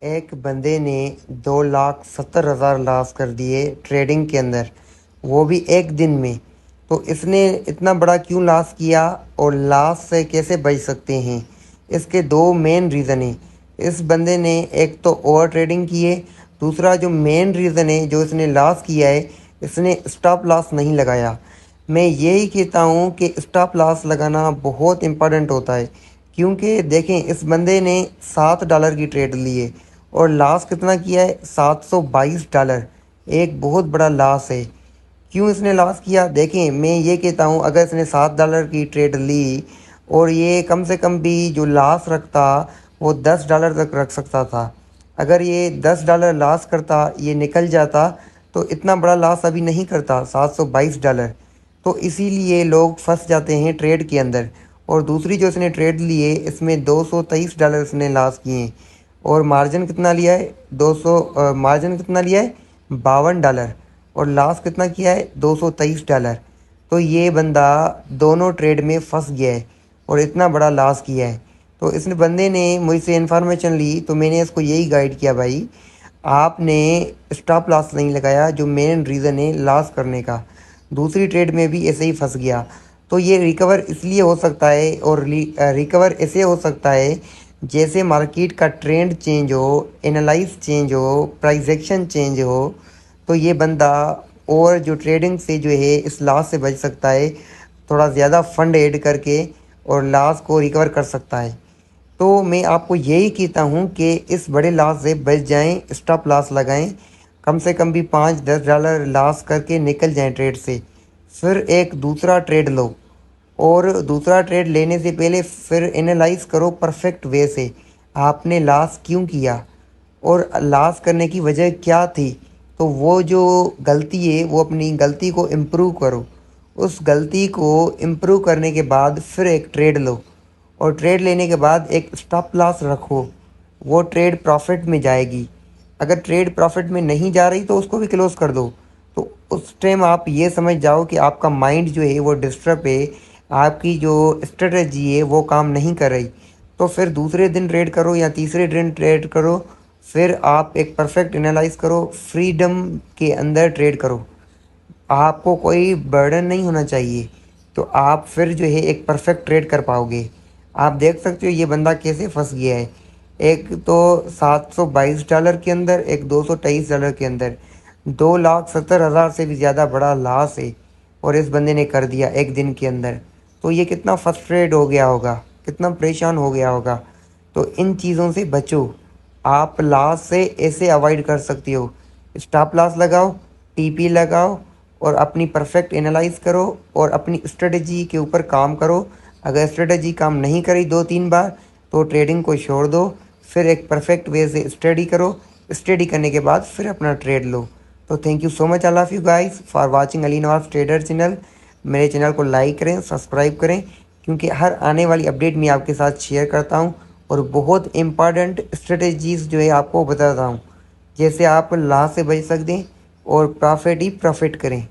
एक बंदे ने 2,70,000 लॉस कर दिए ट्रेडिंग के अंदर, वो भी एक दिन में। तो इसने इतना बड़ा क्यों लॉस किया और लॉस से कैसे बच सकते हैं? इसके दो मेन रीज़न हैं। इस बंदे ने एक तो ओवर ट्रेडिंग की है, दूसरा जो मेन रीज़न है जो इसने लॉस किया है, इसने स्टॉप लॉस नहीं लगाया। मैं यही कहता हूँ कि स्टॉप लॉस लगाना बहुत इम्पोर्टेंट होता है, क्योंकि देखें इस बंदे ने $7 की ट्रेड ली है और लॉस कितना किया है? $722। एक बहुत बड़ा लॉस है। क्यों इसने लॉस किया? देखें मैं ये कहता हूँ, अगर इसने $7 की ट्रेड ली और ये कम से कम भी जो लॉस रखता वो $10 तक रख सकता था। अगर ये $10 लॉस करता, ये निकल जाता, तो इतना बड़ा लॉस अभी नहीं करता, $722। तो इसीलिए लोग फंस जाते हैं ट्रेड के अंदर। और दूसरी जो इसने ट्रेड ली है, इसमें $223 इसने लॉस किए हैं और मार्जिन कितना लिया है? मार्जिन कितना लिया है? $52। और लॉस कितना किया है? $223। तो ये बंदा दोनों ट्रेड में फंस गया है और इतना बड़ा लॉस किया है। तो इस बंदे ने मुझसे इन्फॉर्मेशन ली, तो मैंने इसको यही गाइड किया, भाई आपने स्टॉप लॉस नहीं लगाया, जो मेन रीज़न है लॉस करने का। दूसरी ट्रेड में भी ऐसे ही फंस गया। तो ये रिकवर इसलिए हो सकता है और रिकवर ऐसे हो सकता है जैसे मार्केट का ट्रेंड चेंज हो, एनालाइज चेंज हो, प्राइस एक्शन चेंज हो। तो ये बंदा और जो ट्रेडिंग से जो है इस लॉस से बच सकता है, थोड़ा ज़्यादा फंड ऐड करके, और लॉस को रिकवर कर सकता है। तो मैं आपको यही कहता हूँ कि इस बड़े लॉस से बच जाएं, स्टॉप लॉस लगाएं, कम से कम भी $5-10 लॉस करके निकल जाएं ट्रेड से। फिर एक दूसरा ट्रेड लो, और दूसरा ट्रेड लेने से पहले फिर एनालाइज करो परफेक्ट वे से आपने लॉस क्यों किया और लॉस करने की वजह क्या थी। तो वो जो गलती है, वो अपनी गलती को इम्प्रूव करो। उस गलती को इम्प्रूव करने के बाद फिर एक ट्रेड लो, और ट्रेड लेने के बाद एक स्टॉप लॉस रखो। वो ट्रेड प्रॉफिट में जाएगी। अगर ट्रेड प्रॉफिट में नहीं जा रही तो उसको भी क्लोज कर दो। तो उस टाइम आप ये समझ जाओ कि आपका माइंड जो है वो डिस्टर्ब है, आपकी जो स्ट्रेटजी है वो काम नहीं कर रही। तो फिर दूसरे दिन ट्रेड करो या तीसरे दिन ट्रेड करो। फिर आप एक परफेक्ट एनालाइज करो, फ्रीडम के अंदर ट्रेड करो। आपको कोई बर्डन नहीं होना चाहिए, तो आप फिर जो है एक परफेक्ट ट्रेड कर पाओगे। आप देख सकते हो ये बंदा कैसे फंस गया है। एक तो $722 के अंदर, एक $223 के अंदर, 2,70,000 से भी ज़्यादा बड़ा लॉस है और इस बंदे ने कर दिया एक दिन के अंदर। तो ये कितना फ्रस्ट्रेट हो गया होगा, कितना परेशान हो गया होगा। तो इन चीज़ों से बचो। आप लॉस से ऐसे अवॉइड कर सकते हो, स्टॉप लॉस लगाओ, टीपी लगाओ, और अपनी परफेक्ट एनालाइज करो और अपनी स्ट्रेटजी के ऊपर काम करो। अगर स्ट्रेटजी काम नहीं करी 2-3 बार, तो ट्रेडिंग को छोड़ दो। फिर एक परफेक्ट वे से स्टडी करो। स्टडी करने के बाद फिर अपना ट्रेड लो। तो thank you so much all of you guys for watching Ali Nawaz trader channel. मेरे चैनल को लाइक करें, सब्सक्राइब करें, क्योंकि हर आने वाली अपडेट मैं आपके साथ शेयर करता हूँ और बहुत इंपॉर्टेंट स्ट्रेटजीज़ जो है आपको बताता हूँ, जैसे आप लॉस से बच सकते हैं और प्रॉफिट ही प्रॉफिट करें।